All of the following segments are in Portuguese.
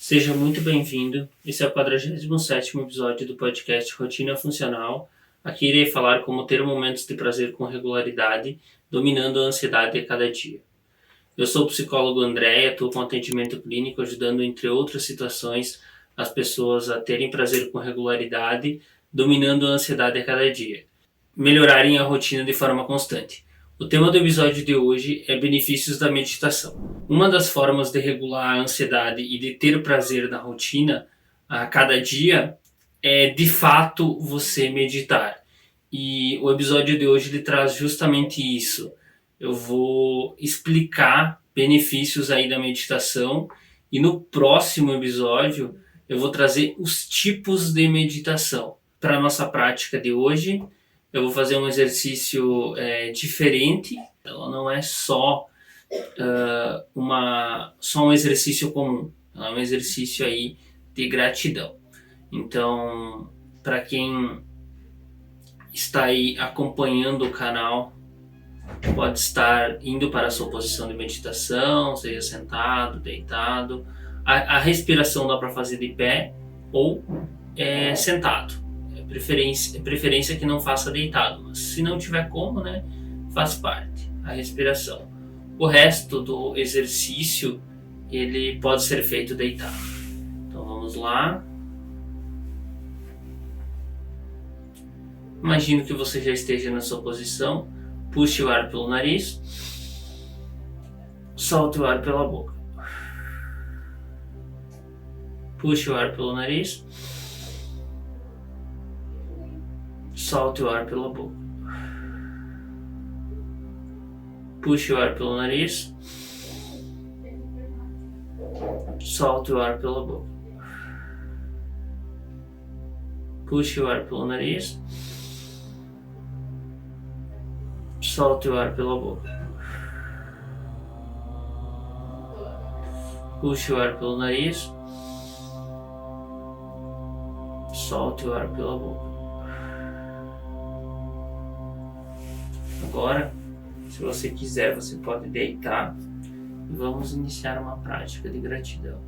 Seja muito bem-vindo. Esse é o 47º episódio do podcast Rotina Funcional. Aqui irei falar como ter momentos de prazer com regularidade, dominando a ansiedade a cada dia. Eu sou o psicólogo André e atuo com atendimento clínico, ajudando, entre outras situações, as pessoas a terem prazer com regularidade, dominando a ansiedade a cada dia, melhorarem a rotina de forma constante. O tema do episódio de hoje é benefícios da meditação. Uma das formas de regular a ansiedade e de ter prazer na rotina a cada dia é, de fato, você meditar. E o episódio de hoje ele traz justamente isso. Eu vou explicar benefícios aí da meditação e no próximo episódio eu vou trazer os tipos de meditação. Para a nossa prática de hoje, eu vou fazer um exercício diferente. Ela não é só um exercício comum. Ela é um exercício aí de gratidão. Então, para quem está aí acompanhando o canal, pode estar indo para a sua posição de meditação, seja sentado, deitado. A respiração dá para fazer de pé ou sentado. Preferência que não faça deitado, mas se não tiver como, né, faz parte a respiração. O resto do exercício ele pode ser feito deitado. Então vamos lá. Imagino que você já esteja na sua posição. Puxe o ar pelo nariz. Solte o ar pela boca. Puxe o ar pelo nariz. Solte o ar pela boca. Puxe o ar pelo nariz. Solte o ar pela boca. Puxe o ar pelo nariz. Solte o ar pela boca. Puxe o ar pelo nariz. Solte o ar pela boca. Agora, se você quiser, você pode deitar e vamos iniciar uma prática de gratidão.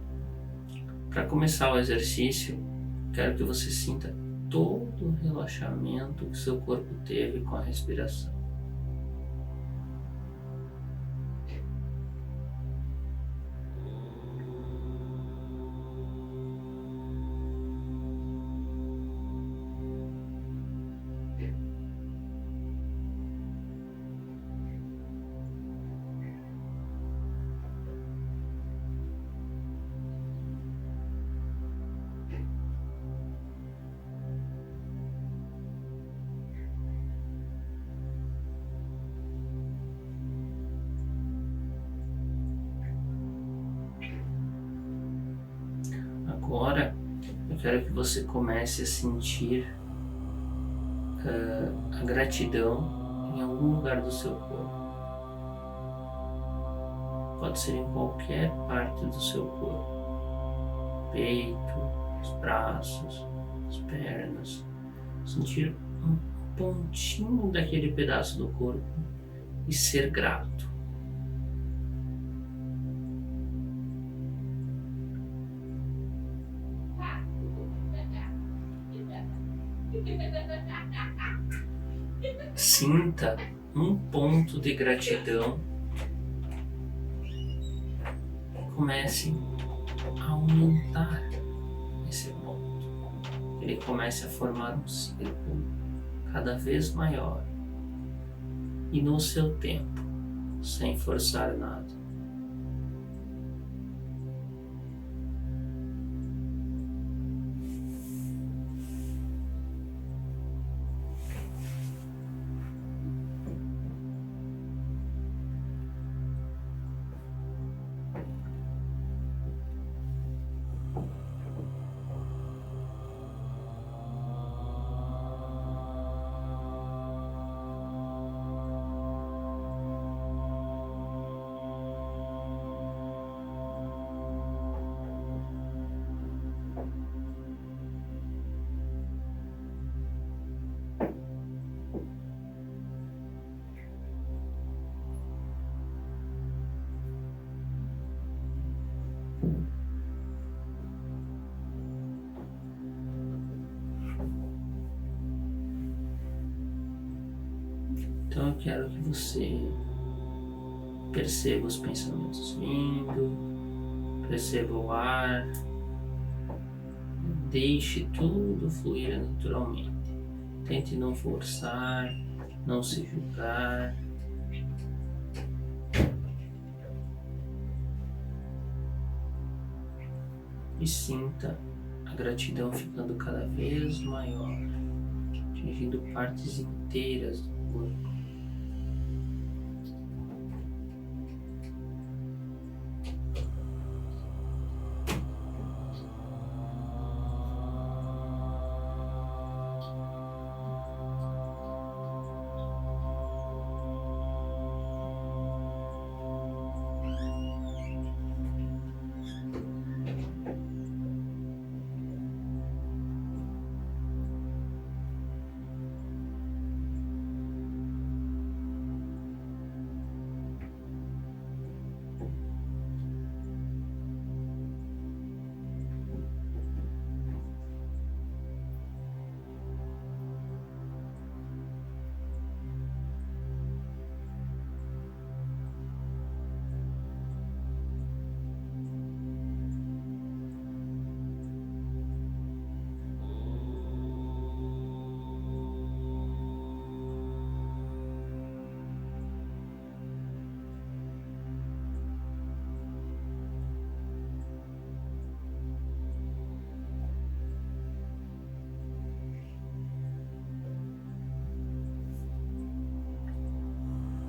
Para começar o exercício, quero que você sinta todo o relaxamento que seu corpo teve com a respiração. Agora, eu quero que você comece a sentir a gratidão em algum lugar do seu corpo. Pode ser em qualquer parte do seu corpo. Peito, os braços, as pernas. Sentir um pontinho daquele pedaço do corpo e ser grato. Sinta um ponto de gratidão. Comece a aumentar esse ponto. Ele comece a formar um círculo cada vez maior. E no seu tempo, sem forçar nada. eu quero que você perceba os pensamentos vindo, perceba o ar, deixe tudo fluir naturalmente. Tente não forçar, não se julgar. E sinta a gratidão ficando cada vez maior, atingindo partes inteiras do corpo.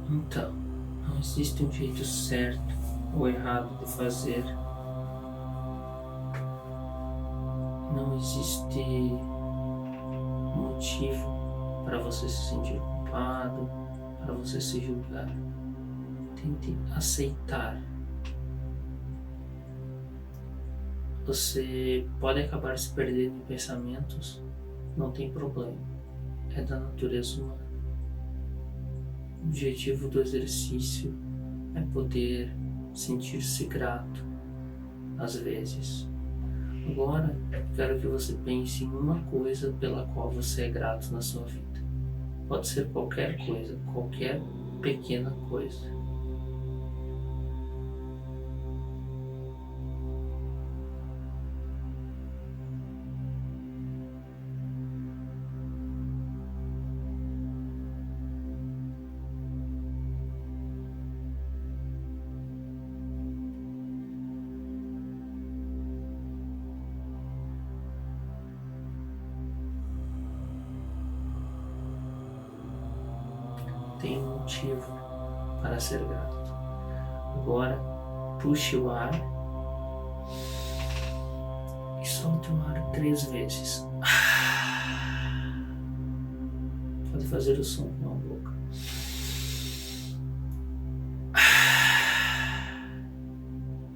Então, não existe um jeito certo ou errado de fazer. Não existe motivo para você se sentir culpado, para você se julgar. Tente aceitar. Você pode acabar se perdendo em pensamentos, não tem problema. É da natureza humana. O objetivo do exercício é poder sentir-se grato, às vezes. Agora, quero que você pense em uma coisa pela qual você é grato na sua vida. Pode ser qualquer coisa, qualquer pequena coisa. Tem um motivo para ser grato. Agora, puxe o ar e solte o ar 3 vezes. Pode fazer o som com a boca.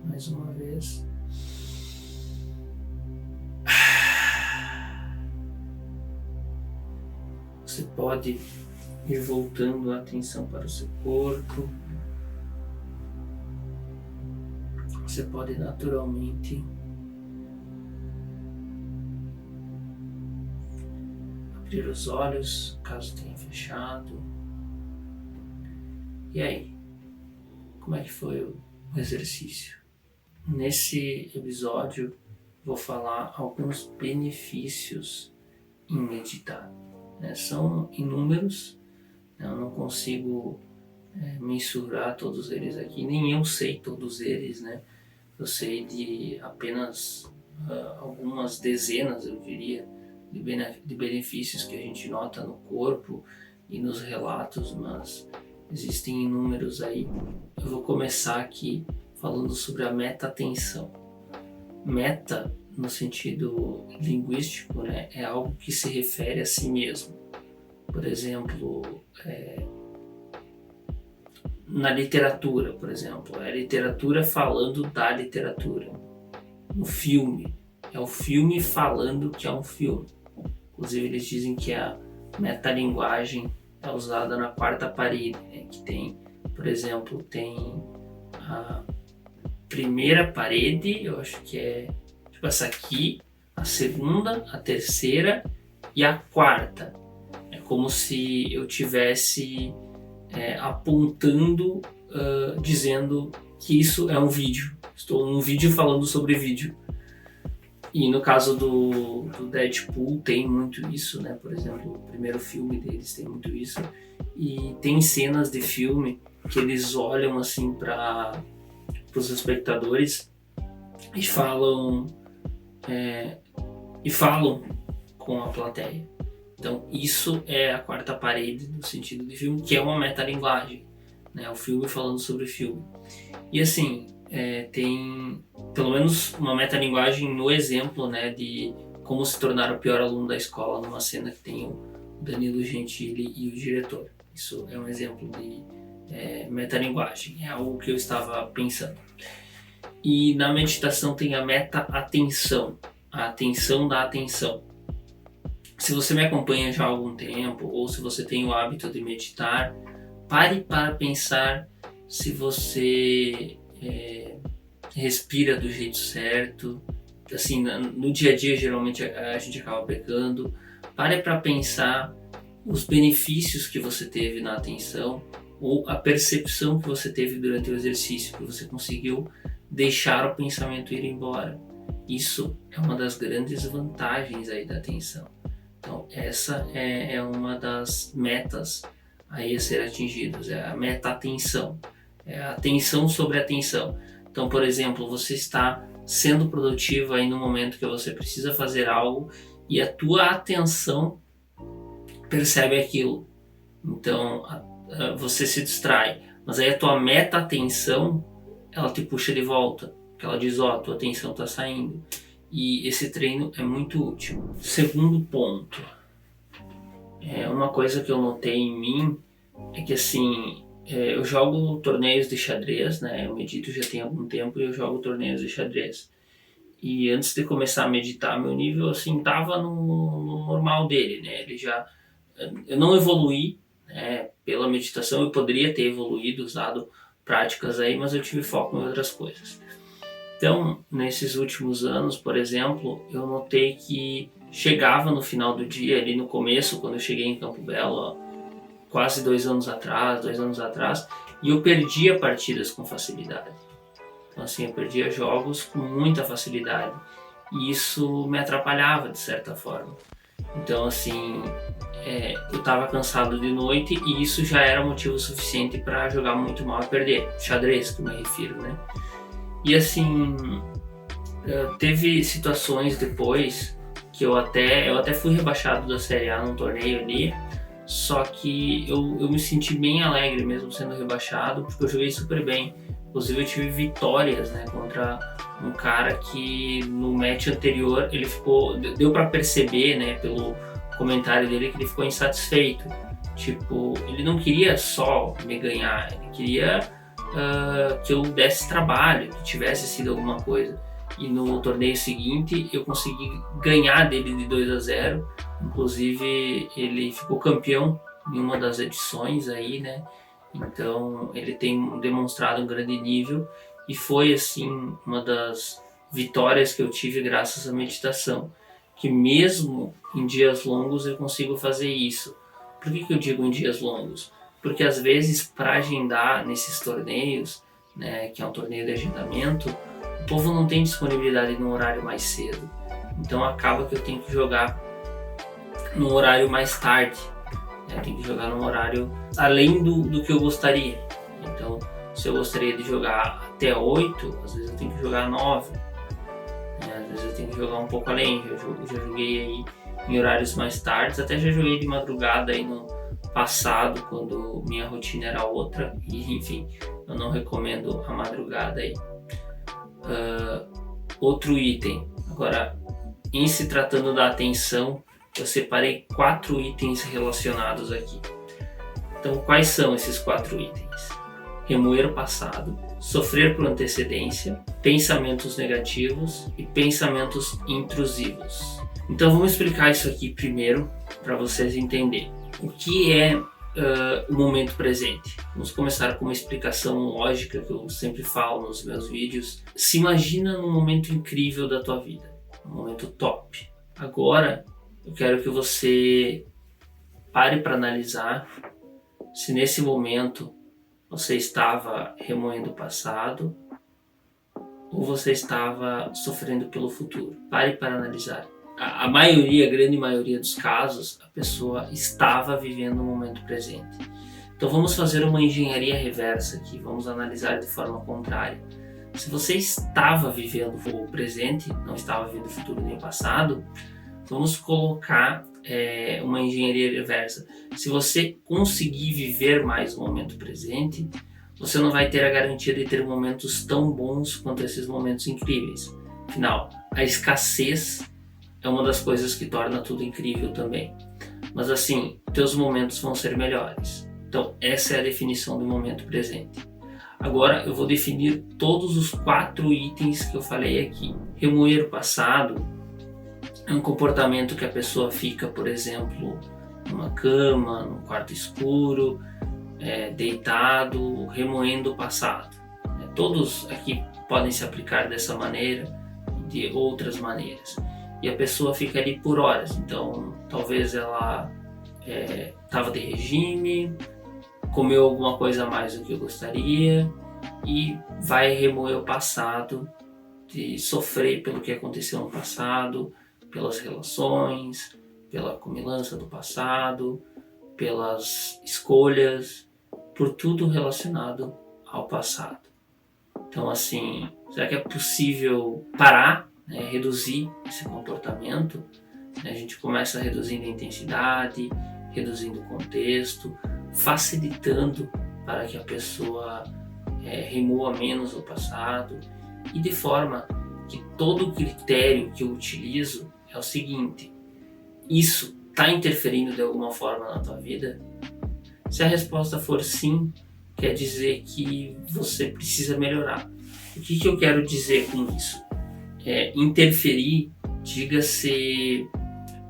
Mais uma vez. Você pode ir voltando a atenção para o seu corpo. Você pode naturalmente abrir os olhos, caso tenha fechado. E aí? Como é que foi o exercício? Nesse episódio, vou falar alguns benefícios em meditar. São inúmeros. Eu não consigo mensurar todos eles aqui, nem eu sei todos eles, né? Eu sei de apenas algumas dezenas, eu diria, de benefícios que a gente nota no corpo e nos relatos, mas existem inúmeros aí. Eu vou começar aqui falando sobre a meta-atenção. Meta, no sentido linguístico, né, é algo que se refere a si mesmo. Por exemplo, na literatura, por exemplo, é a literatura falando da literatura. No filme, é o filme falando que é um filme. Inclusive, eles dizem que a metalinguagem é usada na 4ª parede, né? Que tem, por exemplo, tem a primeira parede, eu acho que é tipo essa aqui, a segunda, a terceira e a 4ª. É como se eu tivesse apontando, dizendo que isso é um vídeo. Estou num vídeo falando sobre vídeo. E no caso do Deadpool tem muito isso, né? Por exemplo, o primeiro filme deles tem muito isso. E tem cenas de filme que eles olham assim para os espectadores e falam com a plateia. Então isso é a quarta parede no sentido de filme, que é uma metalinguagem, né? O filme falando sobre o filme. E assim, tem pelo menos uma metalinguagem no exemplo, né, de como se tornar o pior aluno da escola, numa cena que tem o Danilo Gentili e o diretor. Isso é um exemplo de metalinguagem, é algo que eu estava pensando. E na meditação tem a meta-atenção, a atenção da atenção. Se você me acompanha já há algum tempo, ou se você tem o hábito de meditar, pare para pensar se você respira do jeito certo. Assim, no dia a dia geralmente a gente acaba pecando. Pare para pensar os benefícios que você teve na atenção, ou a percepção que você teve durante o exercício, que você conseguiu deixar o pensamento ir embora. Isso é uma das grandes vantagens aí da atenção. Então essa é uma das metas aí a ser atingidas, é a meta-atenção, é a atenção sobre a atenção. Então, por exemplo, você está sendo produtivo aí no momento que você precisa fazer algo e a tua atenção percebe aquilo. Então, você se distrai, mas aí a tua meta-atenção, ela te puxa de volta, porque ela diz, a tua atenção está saindo. E esse treino é muito útil. Segundo ponto, uma coisa que eu notei em mim é que assim, eu jogo torneios de xadrez, né? Eu medito já tem algum tempo e eu jogo torneios de xadrez. E antes de começar a meditar, meu nível assim tava no normal dele, né? Eu não evoluí, né, pela meditação. Eu poderia ter evoluído, usado práticas aí, mas eu tive foco em outras coisas. Então, nesses últimos anos, por exemplo, eu notei que chegava no final do dia, ali no começo, quando eu cheguei em Campo Belo, quase 2 anos atrás, e eu perdia partidas com facilidade. Então assim, eu perdia jogos com muita facilidade. E isso me atrapalhava de certa forma. Então assim, eu estava cansado de noite e isso já era motivo suficiente para jogar muito mal e perder. Xadrez, que eu me refiro, né? E assim, teve situações depois que eu até fui rebaixado da Série A num torneio ali, só que eu me senti bem alegre mesmo sendo rebaixado, porque eu joguei super bem. Inclusive eu tive vitórias, né, contra um cara que no match anterior ele deu para perceber, né, pelo comentário dele, que ele ficou insatisfeito. Tipo, ele não queria só me ganhar, ele queria que eu desse trabalho, que tivesse sido alguma coisa. E no torneio seguinte eu consegui ganhar dele de 2-0. Inclusive ele ficou campeão em uma das edições aí, né? Então ele tem demonstrado um grande nível e foi assim uma das vitórias que eu tive graças à meditação, que mesmo em dias longos eu consigo fazer isso. Por que eu digo em dias longos? Porque às vezes para agendar nesses torneios, né, que é um torneio de agendamento, o povo não tem disponibilidade no horário mais cedo. Então acaba que eu tenho que jogar num horário mais tarde. Eu tenho que jogar num horário além do que eu gostaria. Então, se eu gostaria de jogar até 8, às vezes eu tenho que jogar 9. Às vezes eu tenho que jogar um pouco além. Já joguei aí em horários mais tardes, até já joguei de madrugada aí no passado, quando minha rotina era outra. E enfim, eu não recomendo a madrugada aí. Outro item. Agora, em se tratando da atenção, eu separei 4 itens relacionados aqui. Então, quais são esses 4 itens? Remoer o passado, sofrer por antecedência, pensamentos negativos e pensamentos intrusivos. Então, vamos explicar isso aqui primeiro para vocês entenderem. O que é o momento presente? Vamos começar com uma explicação lógica que eu sempre falo nos meus vídeos. Se imagina num momento incrível da tua vida, um momento top. Agora, eu quero que você pare para analisar se nesse momento você estava remoendo o passado ou você estava sofrendo pelo futuro. Pare para analisar. A grande maioria dos casos, a pessoa estava vivendo o momento presente. Então vamos fazer uma engenharia reversa aqui, vamos analisar de forma contrária. Se você estava vivendo o presente, não estava vivendo o futuro nem o passado, vamos colocar uma engenharia reversa. Se você conseguir viver mais o momento presente, você não vai ter a garantia de ter momentos tão bons quanto esses momentos incríveis. Afinal, a escassez é uma das coisas que torna tudo incrível também. Mas assim, teus momentos vão ser melhores. Então, essa é a definição do momento presente. Agora, eu vou definir todos os 4 itens que eu falei aqui. Remoer o passado é um comportamento que a pessoa fica, por exemplo, numa cama, num quarto escuro, deitado, remoendo o passado. Todos aqui podem se aplicar dessa maneira e de outras maneiras. E a pessoa fica ali por horas. Então, talvez ela estava de regime, comeu alguma coisa a mais do que eu gostaria e vai remoer o passado, de sofrer pelo que aconteceu no passado, pelas relações, pela comilança do passado, pelas escolhas, por tudo relacionado ao passado. Então, assim, será que é possível parar, reduzir esse comportamento? A gente começa reduzindo a intensidade, reduzindo o contexto, facilitando para que a pessoa remoa menos o passado e de forma que todo o critério que eu utilizo é o seguinte: isso está interferindo de alguma forma na tua vida? Se a resposta for sim, quer dizer que você precisa melhorar. O que eu quero dizer com isso? Interferir, diga-se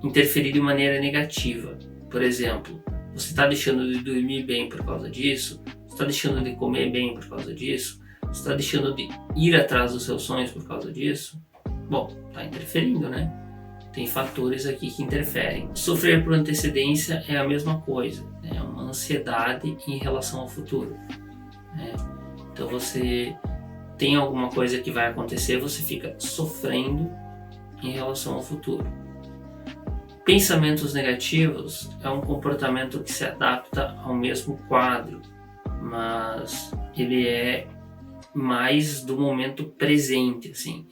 interferir de maneira negativa. Por exemplo, você está deixando de dormir bem por causa disso? Você está deixando de comer bem por causa disso? Você está deixando de ir atrás dos seus sonhos por causa disso? Bom, está interferindo, né? Tem fatores aqui que interferem. Sofrer por antecedência é a mesma coisa, é uma ansiedade em relação ao futuro. Então você tem alguma coisa que vai acontecer, você fica sofrendo em relação ao futuro. Pensamentos negativos é um comportamento que se adapta ao mesmo quadro, mas ele é mais do momento presente, assim.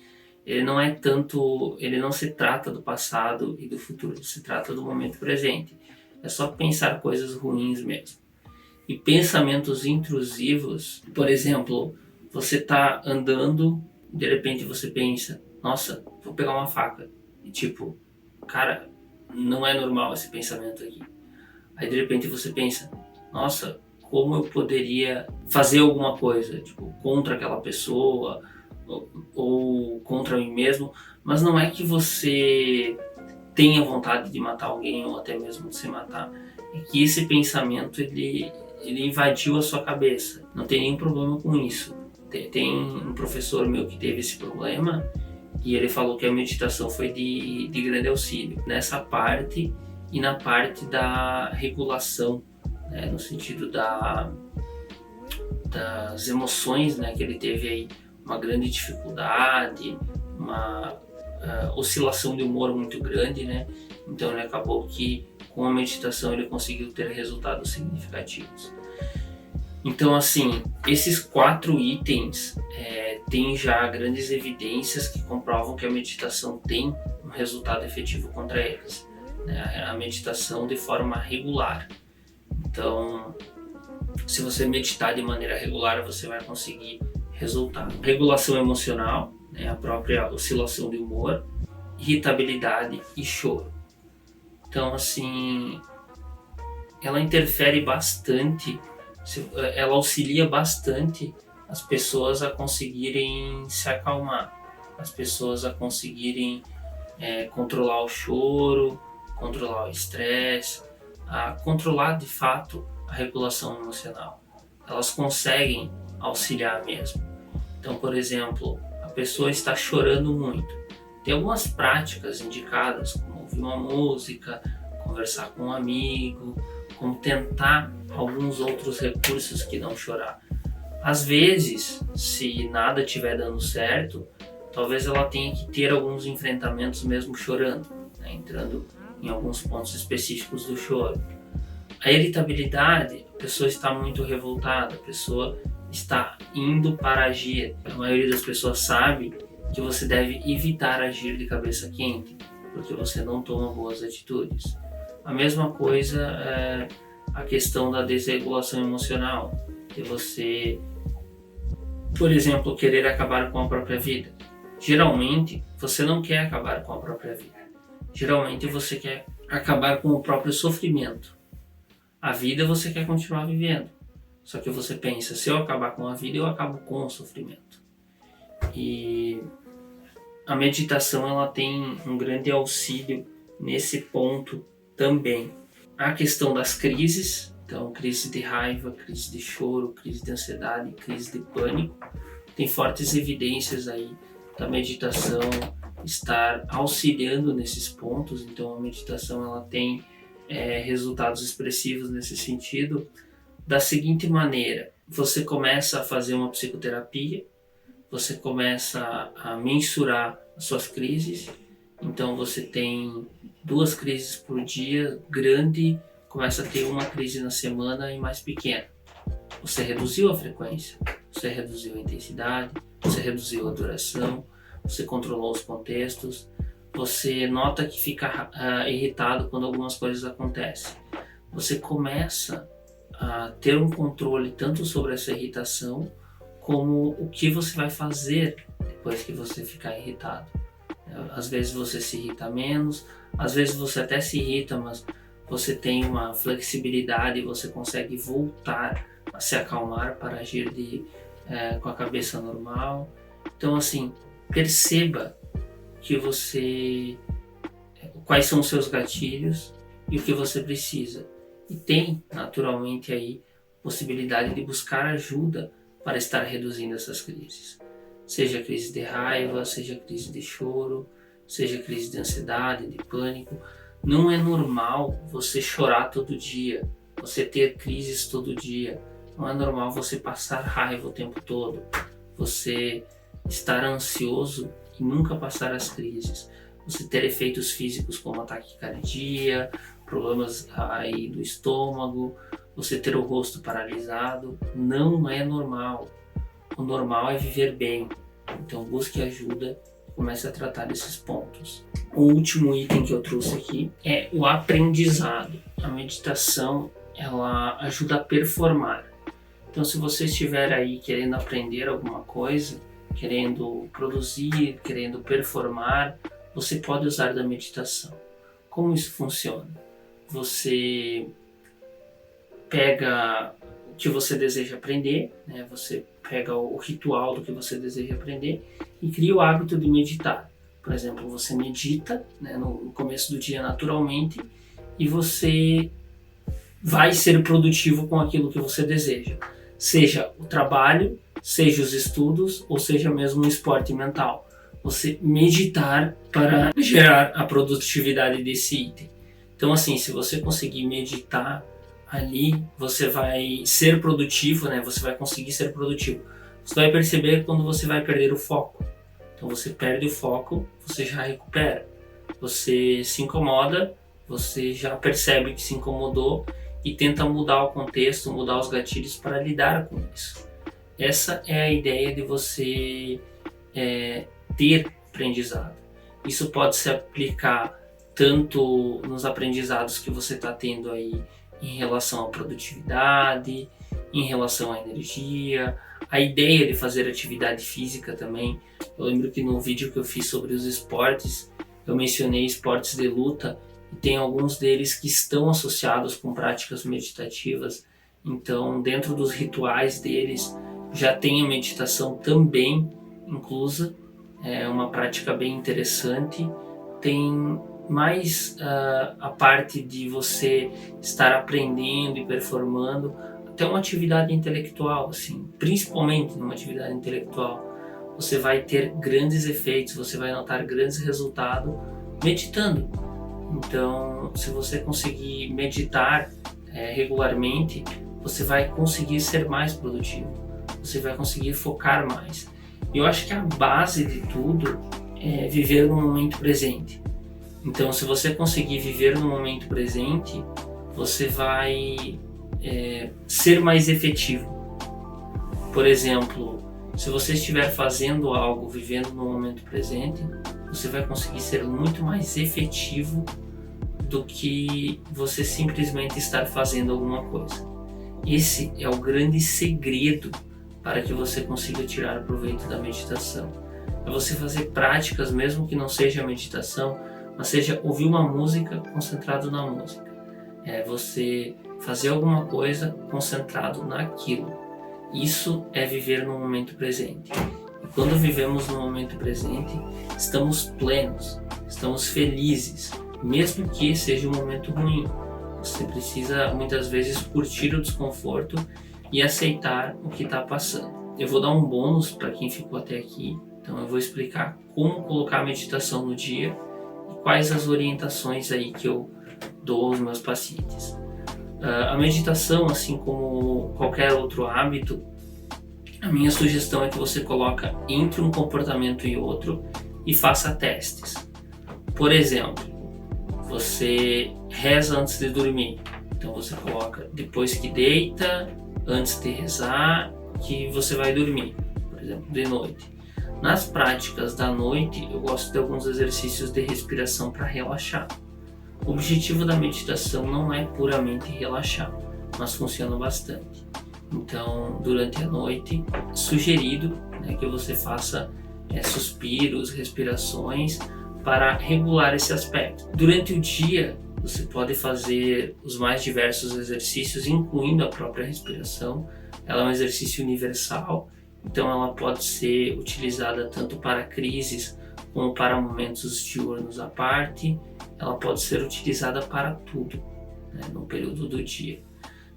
Ele não se trata do passado e do futuro, se trata do momento presente. É só pensar coisas ruins mesmo. E pensamentos intrusivos, por exemplo, você está andando, de repente você pensa, nossa, vou pegar uma faca. E tipo, cara, não é normal esse pensamento aqui. Aí de repente você pensa, nossa, como eu poderia fazer alguma coisa, tipo, contra aquela pessoa ou contra mim mesmo, mas não é que você tenha vontade de matar alguém ou até mesmo de se matar. É que esse pensamento ele invadiu a sua cabeça. Não tem nenhum problema com isso. Tem um professor meu que teve esse problema e ele falou que a meditação foi de grande auxílio nessa parte e na parte da regulação, no sentido das emoções, que ele teve aí uma grande dificuldade, uma oscilação de humor muito grande, Então ele acabou que com a meditação ele conseguiu ter resultados significativos. Então, assim, esses 4 itens têm já grandes evidências que comprovam que a meditação tem um resultado efetivo contra eles. A meditação de forma regular. Então, se você meditar de maneira regular, você vai conseguir resultado. Regulação emocional, a própria oscilação de humor, irritabilidade e choro. Então, assim, ela interfere bastante, ela auxilia bastante as pessoas a conseguirem se acalmar, as pessoas a conseguirem controlar o choro, controlar o estresse, a controlar de fato a regulação emocional. Elas conseguem auxiliar mesmo. Então, por exemplo, a pessoa está chorando muito. Tem algumas práticas indicadas, como ouvir uma música, conversar com um amigo, como tentar alguns outros recursos que não chorar. Às vezes, se nada estiver dando certo, talvez ela tenha que ter alguns enfrentamentos mesmo chorando, né? Entrando em alguns pontos específicos do choro. A irritabilidade, a pessoa está muito revoltada, a pessoa está indo para agir. A maioria das pessoas sabe que você deve evitar agir de cabeça quente, porque você não toma boas atitudes. A mesma coisa é a questão da desregulação emocional, de você, por exemplo, querer acabar com a própria vida. Geralmente, você não quer acabar com a própria vida. Geralmente, você quer acabar com o próprio sofrimento. A vida você quer continuar vivendo. Só que você pensa, se eu acabar com a vida, eu acabo com o sofrimento. E a meditação ela tem um grande auxílio nesse ponto também. A questão das crises, então crise de raiva, crise de choro, crise de ansiedade, crise de pânico, tem fortes evidências aí da meditação estar auxiliando nesses pontos. Então a meditação ela tem resultados expressivos nesse sentido. Da seguinte maneira, você começa a fazer uma psicoterapia, você começa a mensurar as suas crises, então você tem 2 crises por dia, grande, começa a ter uma crise na semana e mais pequena. Você reduziu a frequência, você reduziu a intensidade, você reduziu a duração, você controlou os contextos, você nota que fica irritado quando algumas coisas acontecem. Você começa a ter um controle tanto sobre essa irritação como o que você vai fazer depois que você ficar irritado. Às vezes você se irrita menos, às vezes você até se irrita, mas você tem uma flexibilidade e você consegue voltar a se acalmar para agir com a cabeça normal. Então assim, perceba que quais são os seus gatilhos e o que você precisa. E tem, naturalmente, aí possibilidade de buscar ajuda para estar reduzindo essas crises. Seja crise de raiva, seja crise de choro, seja crise de ansiedade, de pânico. Não é normal você chorar todo dia, você ter crises todo dia. Não é normal você passar raiva o tempo todo, você estar ansioso e nunca passar as crises. Você ter efeitos físicos como taquicardia, problemas aí do estômago, você ter o rosto paralisado, não é normal. O normal é viver bem. Então busque ajuda e comece a tratar desses pontos. O último item que eu trouxe aqui é o aprendizado. A meditação, ela ajuda a performar. Então se você estiver aí querendo aprender alguma coisa, querendo produzir, querendo performar, você pode usar da meditação. Como isso funciona? Você pega o que você deseja aprender, né? Você pega o ritual do que você deseja aprender e cria o hábito de meditar. Por exemplo, você medita, né, no começo do dia naturalmente e você vai ser produtivo com aquilo que você deseja. Seja o trabalho, seja os estudos ou seja mesmo um esporte mental. Você meditar para gerar a produtividade desse item. Então assim, se você conseguir meditar ali, você vai ser produtivo, né? Você vai conseguir ser produtivo. Você vai perceber quando você vai perder o foco. Então você perde o foco, você já recupera. Você se incomoda, você já percebe que se incomodou e tenta mudar o contexto, mudar os gatilhos para lidar com isso. Essa é a ideia de você ter aprendizado. Isso pode se aplicar tanto nos aprendizados que você está tendo aí em relação à produtividade, em relação à energia, a ideia de fazer atividade física também. Eu lembro que no vídeo que eu fiz sobre os esportes, eu mencionei esportes de luta e tem alguns deles que estão associados com práticas meditativas. Então, dentro dos rituais deles, já tem a meditação também inclusa. É uma prática bem interessante. Tem mais a parte de você estar aprendendo e performando, até uma atividade intelectual, assim, principalmente numa atividade intelectual. Você vai ter grandes efeitos, você vai notar grandes resultados meditando. Então, se você conseguir meditar regularmente, você vai conseguir ser mais produtivo, você vai conseguir focar mais. E eu acho que a base de tudo é viver no momento presente. Então, se você conseguir viver no momento presente, você vai ser mais efetivo. Por exemplo, se você estiver fazendo algo, vivendo no momento presente, você vai conseguir ser muito mais efetivo do que você simplesmente estar fazendo alguma coisa. Esse é o grande segredo para que você consiga tirar proveito da meditação. É você fazer práticas, mesmo que não seja meditação, mas seja ouvir uma música concentrado na música. É você fazer alguma coisa concentrado naquilo. Isso é viver no momento presente. E quando vivemos no momento presente, estamos plenos, estamos felizes, mesmo que seja um momento ruim. Você precisa muitas vezes curtir o desconforto e aceitar o que está passando. Eu vou dar um bônus para quem ficou até aqui, então eu vou explicar como colocar a meditação no dia e quais as orientações aí que eu dou aos meus pacientes. A meditação, assim como qualquer outro hábito, a minha sugestão é que você coloque entre um comportamento e outro e faça testes. Por exemplo, você reza antes de dormir, então você coloca depois que deita, antes de rezar, que você vai dormir, por exemplo, de noite. Nas práticas da noite, eu gosto de alguns exercícios de respiração para relaxar. O objetivo da meditação não é puramente relaxar, mas funciona bastante. Então, durante a noite, é sugerido que você faça suspiros, respirações para regular esse aspecto. Durante o dia, você pode fazer os mais diversos exercícios, incluindo a própria respiração. Ela é um exercício universal, então ela pode ser utilizada tanto para crises como para momentos diurnos à parte. Ela pode ser utilizada para tudo, no período do dia.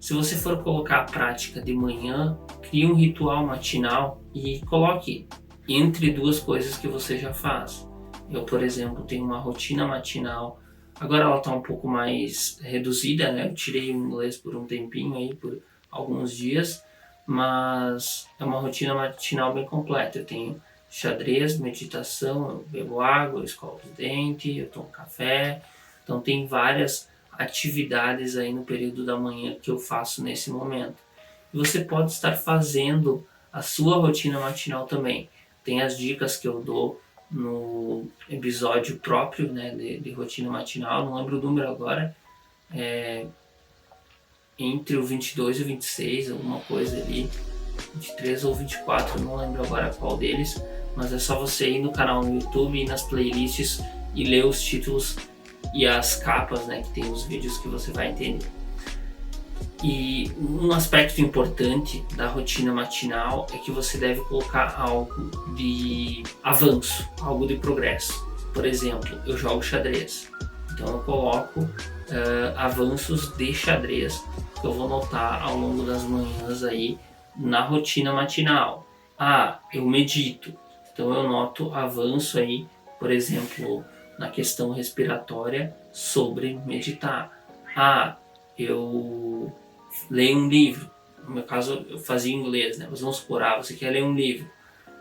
Se você for colocar a prática de manhã, crie um ritual matinal e coloque entre duas coisas que você já faz. Eu, por exemplo, tenho uma rotina matinal. Agora ela está um pouco mais reduzida, Eu tirei o inglês por um tempinho aí, por alguns dias, mas é uma rotina matinal bem completa. Eu tenho xadrez, meditação, eu bebo água, eu escovo os dentes, eu tomo café. Então tem várias atividades aí no período da manhã que eu faço nesse momento. E você pode estar fazendo a sua rotina matinal também. Tem as dicas que eu dou no episódio próprio, de rotina matinal, não lembro o número agora, entre o 22 e o 26, alguma coisa ali, 23 ou 24, não lembro agora qual deles, mas é só você ir no canal no YouTube, ir nas playlists e ler os títulos e as capas, que tem os vídeos, que você vai entender. E um aspecto importante da rotina matinal é que você deve colocar algo de avanço, algo de progresso. Por exemplo, eu jogo xadrez, então eu coloco avanços de xadrez que eu vou notar ao longo das manhãs aí na rotina matinal. Eu medito, então eu noto avanço aí, por exemplo, na questão respiratória sobre meditar. Eu leio um livro, no meu caso eu fazia em inglês, mas vamos supor, você quer ler um livro,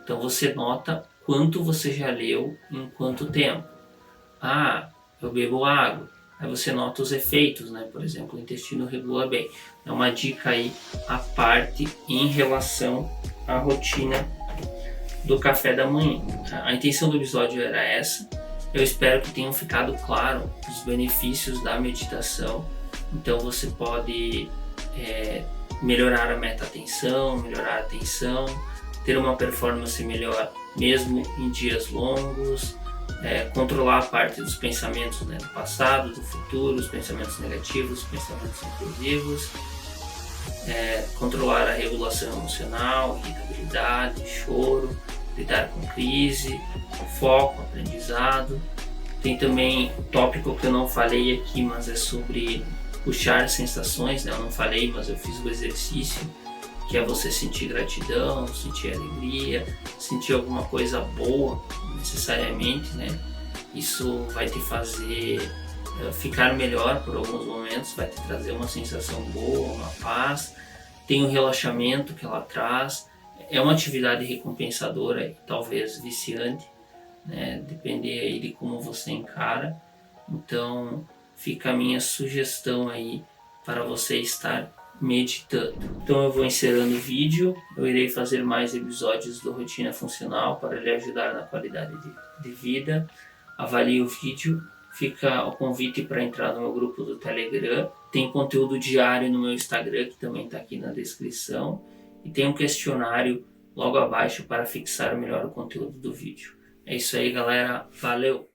então você nota quanto você já leu em quanto tempo. Eu bebo água, aí você nota os efeitos, por exemplo, o intestino regula bem. É uma dica aí à parte em relação à rotina do café da manhã. A intenção do episódio era essa. Eu espero que tenham ficado claro os benefícios da meditação. Então você pode melhorar a meta-atenção, melhorar a atenção, ter uma performance melhor mesmo em dias longos, controlar a parte dos pensamentos do passado, do futuro, os pensamentos negativos, os pensamentos intrusivos, controlar a regulação emocional, irritabilidade, choro, lidar com crise, foco, aprendizado. Tem também um tópico que eu não falei aqui, mas é sobre puxar sensações, eu não falei, mas eu fiz o exercício, que é você sentir gratidão, sentir alegria, sentir alguma coisa boa, necessariamente, Isso vai te fazer ficar melhor por alguns momentos, vai te trazer uma sensação boa, uma paz. Tem o relaxamento que ela traz. É uma atividade recompensadora, talvez viciante, né? Depender aí de como você encara. Então fica a minha sugestão aí para você estar meditando. Então eu vou encerrando o vídeo, eu irei fazer mais episódios do Rotina Funcional para lhe ajudar na qualidade de vida. Avalie o vídeo, fica o convite para entrar no meu grupo do Telegram. Tem conteúdo diário no meu Instagram, que também está aqui na descrição. E tem um questionário logo abaixo para fixar melhor o conteúdo do vídeo. É isso aí, galera. Valeu!